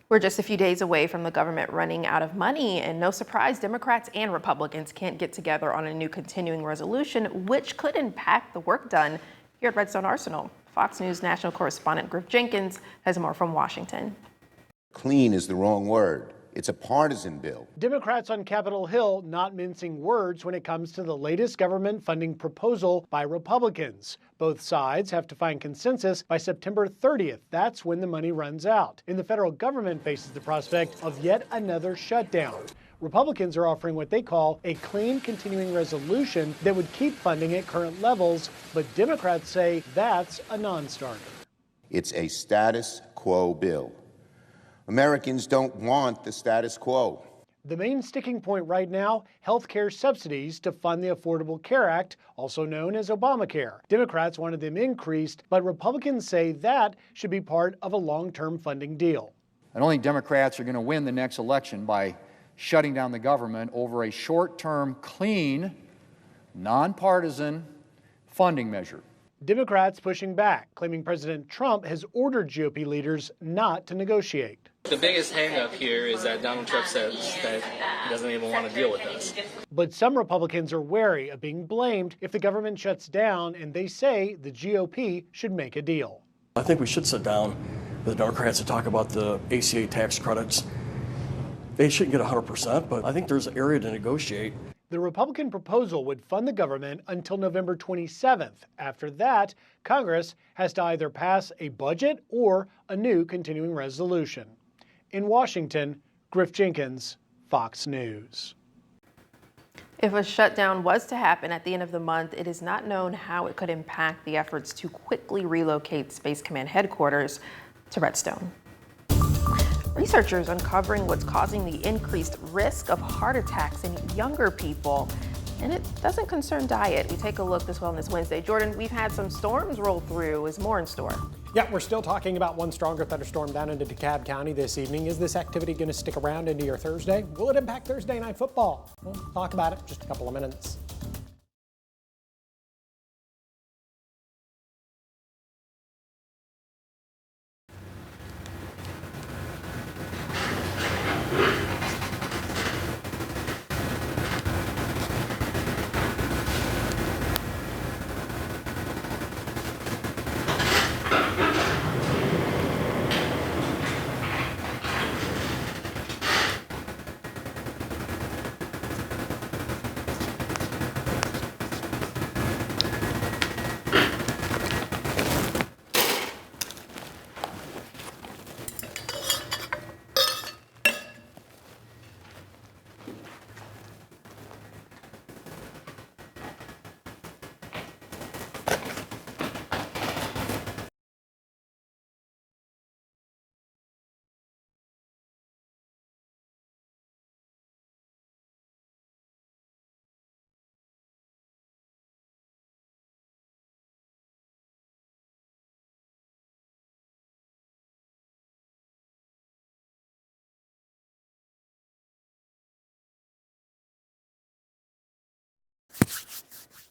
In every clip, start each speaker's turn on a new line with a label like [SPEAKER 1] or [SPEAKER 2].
[SPEAKER 1] We're just a few days away from the government running out of money, and no surprise, Democrats and Republicans can't get together on a new continuing resolution, which could impact the work done here at Redstone Arsenal. Fox News national correspondent Griff Jenkins has more from Washington.
[SPEAKER 2] Clean is the wrong word. It's a partisan bill.
[SPEAKER 3] Democrats on Capitol Hill not mincing words when it comes to the latest government funding proposal by Republicans. Both sides have to find consensus by September 30th. That's when the money runs out. And the federal government faces the prospect of yet another shutdown. Republicans are offering what they call a clean continuing resolution that would keep funding at current levels, but Democrats say that's a non-starter.
[SPEAKER 2] It's a status quo bill. Americans don't want the status quo.
[SPEAKER 3] The main sticking point right now, health care subsidies to fund the Affordable Care Act, also known as Obamacare. Democrats wanted them increased, but Republicans say that should be part of a long-term funding deal.
[SPEAKER 4] I don't think Democrats are going to win the next election by shutting down the government over a short-term, clean, nonpartisan funding measure.
[SPEAKER 3] Democrats pushing back, claiming President Trump has ordered GOP leaders not to negotiate.
[SPEAKER 5] The biggest hang-up here is that Donald Trump says that he doesn't even want to deal with us.
[SPEAKER 3] But some Republicans are wary of being blamed if the government shuts down, and they say the GOP should make a deal.
[SPEAKER 6] I think we should sit down with the Democrats and talk about the ACA tax credits. They shouldn't get 100%, but I think there's an area to negotiate.
[SPEAKER 3] The Republican proposal would fund the government until November 27th. After that, Congress has to either pass a budget or a new continuing resolution. In Washington, Griff Jenkins, Fox News.
[SPEAKER 1] If a shutdown was to happen at the end of the month, it is not known how it could impact the efforts to quickly relocate Space Command headquarters to Redstone. Researchers uncovering what's causing the increased risk of heart attacks in younger people. And it doesn't concern diet. We take a look this Wellness Wednesday. Jordan, we've had some storms roll through. Is more in store?
[SPEAKER 7] Yeah, we're still talking about one stronger thunderstorm down into DeKalb County this evening. Is this activity going to stick around into your Thursday? Will it impact Thursday night football? We'll talk about it in just a couple of minutes.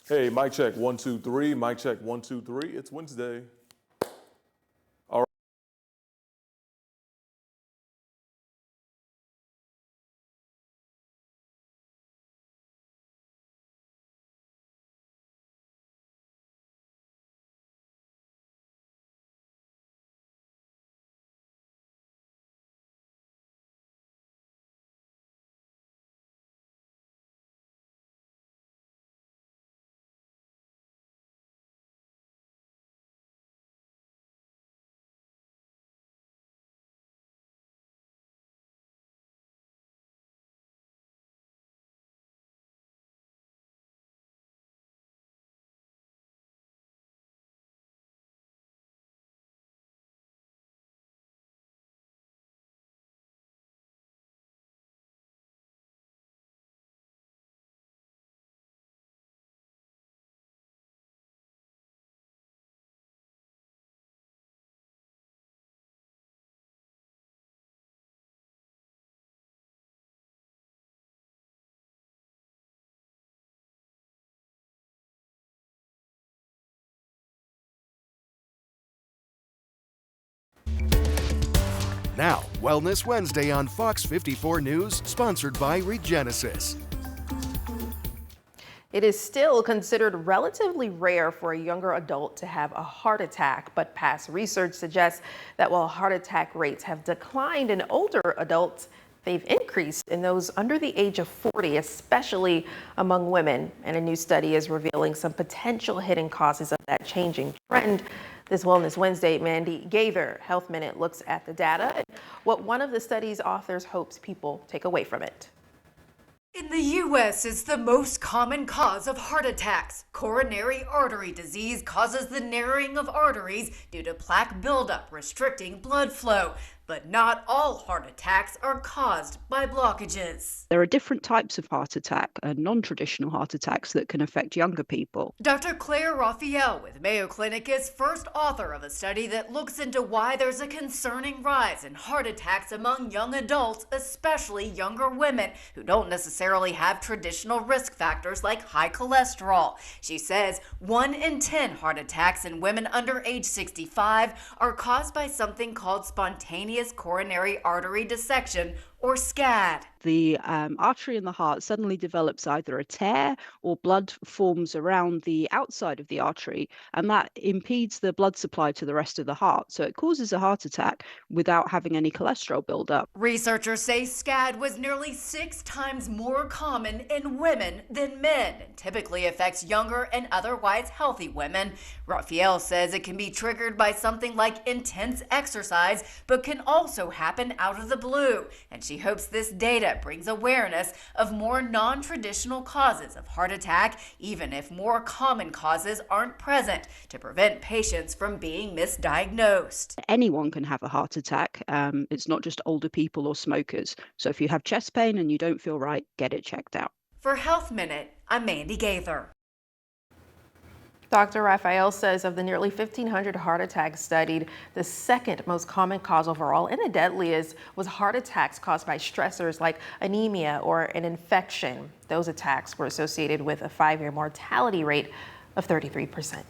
[SPEAKER 8] Hey, mic check, 1, 2, 3. Mic check, 1, 2, 3. It's Wednesday.
[SPEAKER 9] Now, Wellness Wednesday on Fox 54 News, sponsored by Regenesis.
[SPEAKER 1] It is still considered relatively rare for a younger adult to have a heart attack, but past research suggests that while heart attack rates have declined in older adults, they've increased in those under the age of 40, especially among women. And a new study is revealing some potential hidden causes of that changing trend. This Wellness Wednesday, Mandy, Gaither, Health Minute looks at the data and what one of the study's authors hopes people take away from it.
[SPEAKER 10] In the U.S., it's the most common cause of heart attacks. Coronary artery disease causes the narrowing of arteries due to plaque buildup, restricting blood flow. But not all heart attacks are caused by blockages.
[SPEAKER 11] There are different types of heart attack and non-traditional heart attacks that can affect younger people.
[SPEAKER 10] Dr. Claire Raphael with Mayo Clinic is first author of a study that looks into why there's a concerning rise in heart attacks among young adults, especially younger women who don't necessarily have traditional risk factors like high cholesterol. She says 1 in 10 heart attacks in women under age 65 are caused by something called spontaneous coronary artery dissection, or SCAD.
[SPEAKER 11] The artery in the heart suddenly develops either a tear or blood forms around the outside of the artery, and that impedes the blood supply to the rest of the heart. So it causes a heart attack without having any cholesterol buildup.
[SPEAKER 10] Researchers say SCAD was nearly 6 times more common in women than men and typically affects younger and otherwise healthy women. Raphael says it can be triggered by something like intense exercise, but can also happen out of the blue. And she hopes this data brings awareness of more non-traditional causes of heart attack, even if more common causes aren't present, to prevent patients from being misdiagnosed.
[SPEAKER 11] Anyone can have a heart attack. It's not just older people or smokers. So if you have chest pain and you don't feel right, get it checked out.
[SPEAKER 10] For Health Minute, I'm Mandy Gaither.
[SPEAKER 1] Dr. Raphael says of the nearly 1,500 heart attacks studied, the second most common cause overall and the deadliest was heart attacks caused by stressors like anemia or an infection. Those attacks were associated with a 5-year mortality rate of 33%.